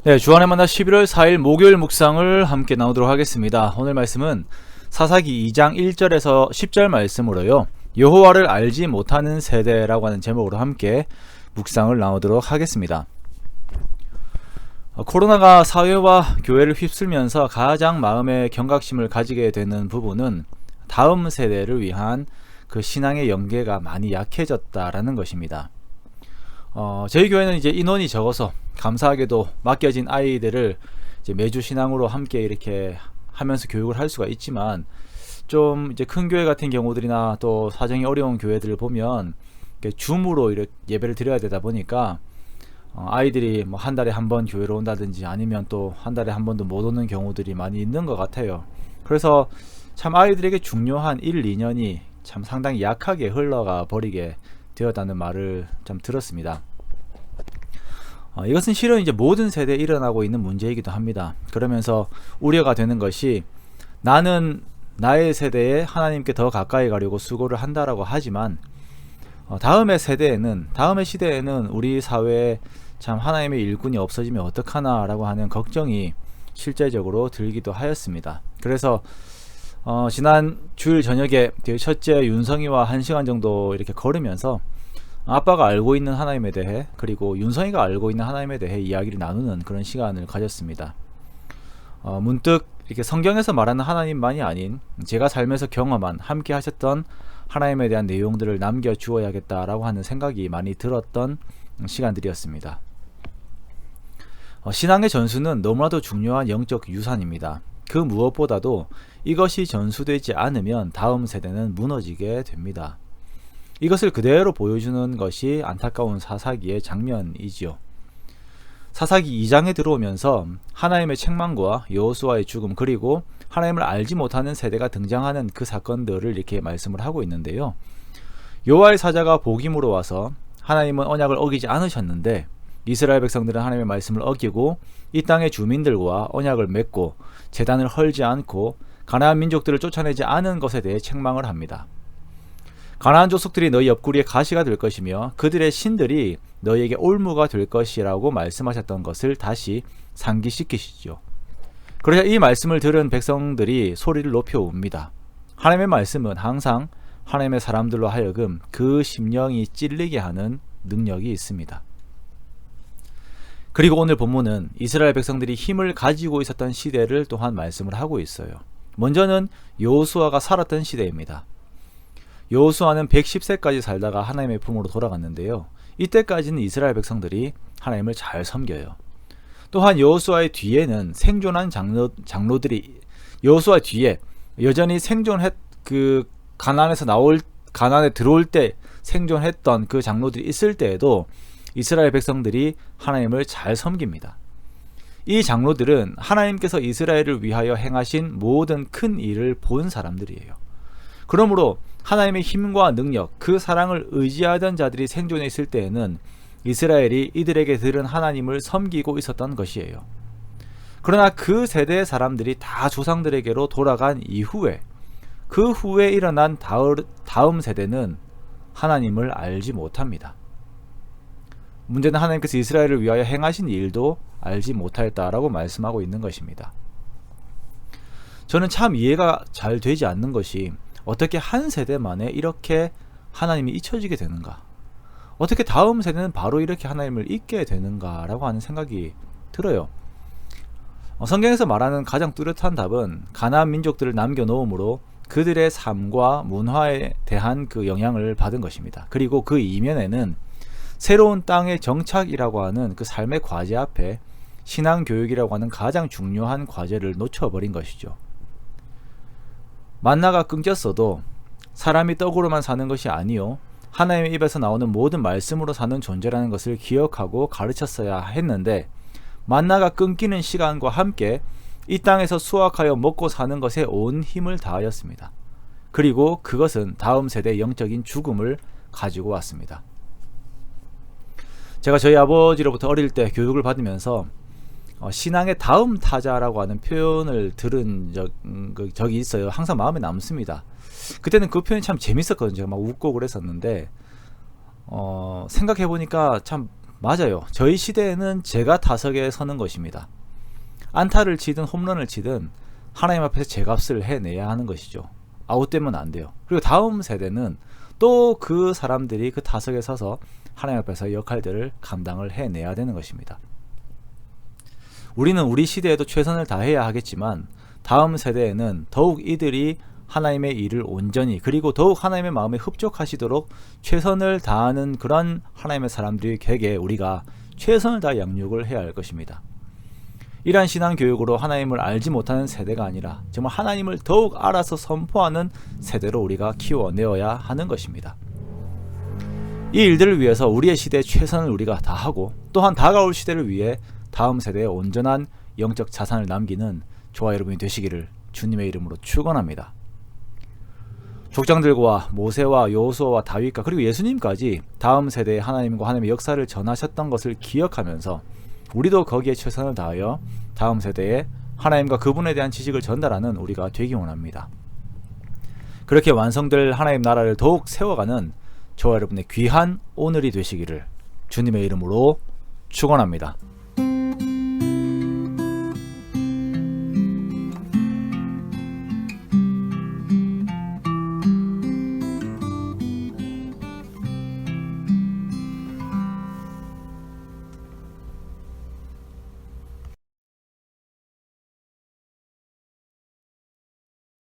네, 주안의 만나 11월 4일 목요일 묵상을 함께 나누도록 하겠습니다. 오늘 말씀은 사사기 2장 1절에서 10절 말씀으로요, 여호와를 알지 못하는 세대라고 하는 제목으로 함께 묵상을 나누도록 하겠습니다. 코로나가 사회와 교회를 휩쓸면서 가장 마음의 경각심을 가지게 되는 부분은 다음 세대를 위한 그 신앙의 연계가 많이 약해졌다라는 것입니다. 저희 교회는 이제 인원이 적어서 감사하게도 맡겨진 아이들을 이제 매주 신앙으로 함께 이렇게 하면서 교육을 할 수가 있지만, 좀 이제 큰 교회 같은 경우들이나 또 사정이 어려운 교회들을 보면 줌으로 이렇게 예배를 드려야 되다 보니까 아이들이 뭐 한 달에 한 번 교회로 온다든지 아니면 또 한 달에 한 번도 못 오는 경우들이 많이 있는 것 같아요. 그래서 참 아이들에게 중요한 1, 2년이 참 상당히 약하게 흘러가 버리게 되었다는 말을 좀 들었습니다. 이것은 실은 이제 모든 세대에 일어나고 있는 문제이기도 합니다. 그러면서 우려가 되는 것이, 나는 나의 세대에 하나님께 더 가까이 가려고 수고를 한다라고 하지만 다음의 시대에는 우리 사회에 참 하나님의 일꾼이 없어지면 어떡하나 라고 하는 걱정이 실제적으로 들기도 하였습니다. 그래서 지난 주일 저녁에 첫째 윤성이와 1시간 정도 이렇게 걸으면서 아빠가 알고 있는 하나님에 대해, 그리고 윤성이가 알고 있는 하나님에 대해 이야기를 나누는 그런 시간을 가졌습니다. 문득 이렇게 성경에서 말하는 하나님만이 아닌 제가 살면서 경험한, 함께 하셨던 하나님에 대한 내용들을 남겨주어야겠다라고 하는 생각이 많이 들었던 시간들이었습니다. 신앙의 전수는 너무나도 중요한 영적 유산입니다. 그 무엇보다도 이것이 전수되지 않으면 다음 세대는 무너지게 됩니다. 이것을 그대로 보여주는 것이 안타까운 사사기의 장면이지요. 사사기 2장에 들어오면서 하나님의 책망과 여호수아의 죽음, 그리고 하나님을 알지 못하는 세대가 등장하는 그 사건들을 이렇게 말씀을 하고 있는데요, 여호와의 사자가 복임으로 와서 하나님은 언약을 어기지 않으셨는데 이스라엘 백성들은 하나님의 말씀을 어기고 이 땅의 주민들과 언약을 맺고 제단을 헐지 않고 가나안 민족들을 쫓아내지 않은 것에 대해 책망을 합니다. 가나안 족속들이 너희 옆구리에 가시가 될 것이며 그들의 신들이 너희에게 올무가 될 것이라고 말씀하셨던 것을 다시 상기시키시죠. 그래서 이 말씀을 들은 백성들이 소리를 높여 웁니다. 하나님의 말씀은 항상 하나님의 사람들로 하여금 그 심령이 찔리게 하는 능력이 있습니다. 그리고 오늘 본문은 이스라엘 백성들이 힘을 가지고 있었던 시대를 또한 말씀을 하고 있어요. 먼저는 여호수아가 살았던 시대입니다. 여호수아는 110세까지 살다가 하나님의 품으로 돌아갔는데요, 이때까지는 이스라엘 백성들이 하나님을 잘 섬겨요. 또한 여호수아의 뒤에는 생존한 장로들이, 여호수아 뒤에 여전히 가나안에 들어올 때 생존했던 그 장로들이 있을 때에도 이스라엘 백성들이 하나님을 잘 섬깁니다. 이 장로들은 하나님께서 이스라엘을 위하여 행하신 모든 큰 일을 본 사람들이에요. 그러므로 하나님의 힘과 능력, 그 사랑을 의지하던 자들이 생존해 있을 때에는 이스라엘이 이들에게 들은 하나님을 섬기고 있었던 것이에요. 그러나 그 세대의 사람들이 다 조상들에게로 돌아간 이후에, 그 후에 일어난 다음 세대는 하나님을 알지 못합니다. 문제는 하나님께서 이스라엘을 위하여 행하신 일도 알지 못하였다라고 말씀하고 있는 것입니다. 저는 참 이해가 잘 되지 않는 것이, 어떻게 한 세대 만에 이렇게 하나님이 잊혀지게 되는가? 어떻게 다음 세대는 바로 이렇게 하나님을 잊게 되는가? 라고 하는 생각이 들어요. 성경에서 말하는 가장 뚜렷한 답은 가나안 민족들을 남겨놓음으로 그들의 삶과 문화에 대한 그 영향을 받은 것입니다. 그리고 그 이면에는 새로운 땅의 정착이라고 하는 그 삶의 과제 앞에 신앙교육이라고 하는 가장 중요한 과제를 놓쳐버린 것이죠. 만나가 끊겼어도 사람이 떡으로만 사는 것이 아니요, 하나님의 입에서 나오는 모든 말씀으로 사는 존재라는 것을 기억하고 가르쳤어야 했는데, 만나가 끊기는 시간과 함께 이 땅에서 수확하여 먹고 사는 것에 온 힘을 다하였습니다. 그리고 그것은 다음 세대의 영적인 죽음을 가지고 왔습니다. 제가 저희 아버지로부터 어릴 때 교육을 받으면서 신앙의 다음 타자라고 하는 표현을 들은 적이 있어요. 항상 마음에 남습니다. 그때는 그 표현이 참 재밌었거든요. 제가 막 웃고 그랬었는데 생각해보니까 참 맞아요. 저희 시대에는 제가 타석에 서는 것입니다. 안타를 치든 홈런을 치든 하나님 앞에서 제값을 해내야 하는 것이죠. 아웃되면 안 돼요. 그리고 다음 세대는 또 그 사람들이 그 타석에 서서 하나님 앞에서 역할들을 감당을 해내야 되는 것입니다. 우리는 우리 시대에도 최선을 다해야 하겠지만 다음 세대에는 더욱 이들이 하나님의 일을 온전히 그리고 더욱 하나님의 마음에 흡족하시도록 최선을 다하는 그런 하나님의 사람들에게 우리가 최선을 다해 양육을 해야 할 것입니다. 이러한 신앙교육으로 하나님을 알지 못하는 세대가 아니라 정말 하나님을 더욱 알아서 선포하는 세대로 우리가 키워내어야 하는 것입니다. 이 일들을 위해서 우리의 시대에 최선을 우리가 다하고 또한 다가올 시대를 위해 다음 세대에 온전한 영적 자산을 남기는 저와 여러분이 되시기를 주님의 이름으로 축원합니다. 족장들과 모세와 여호수아와 다윗과 그리고 예수님까지 다음 세대에 하나님과 하나님의 역사를 전하셨던 것을 기억하면서 우리도 거기에 최선을 다하여 다음 세대에 하나님과 그분에 대한 지식을 전달하는 우리가 되기 원합니다. 그렇게 완성될 하나님 나라를 더욱 세워가는 저와 여러분의 귀한 오늘이 되시기를 주님의 이름으로 축원합니다.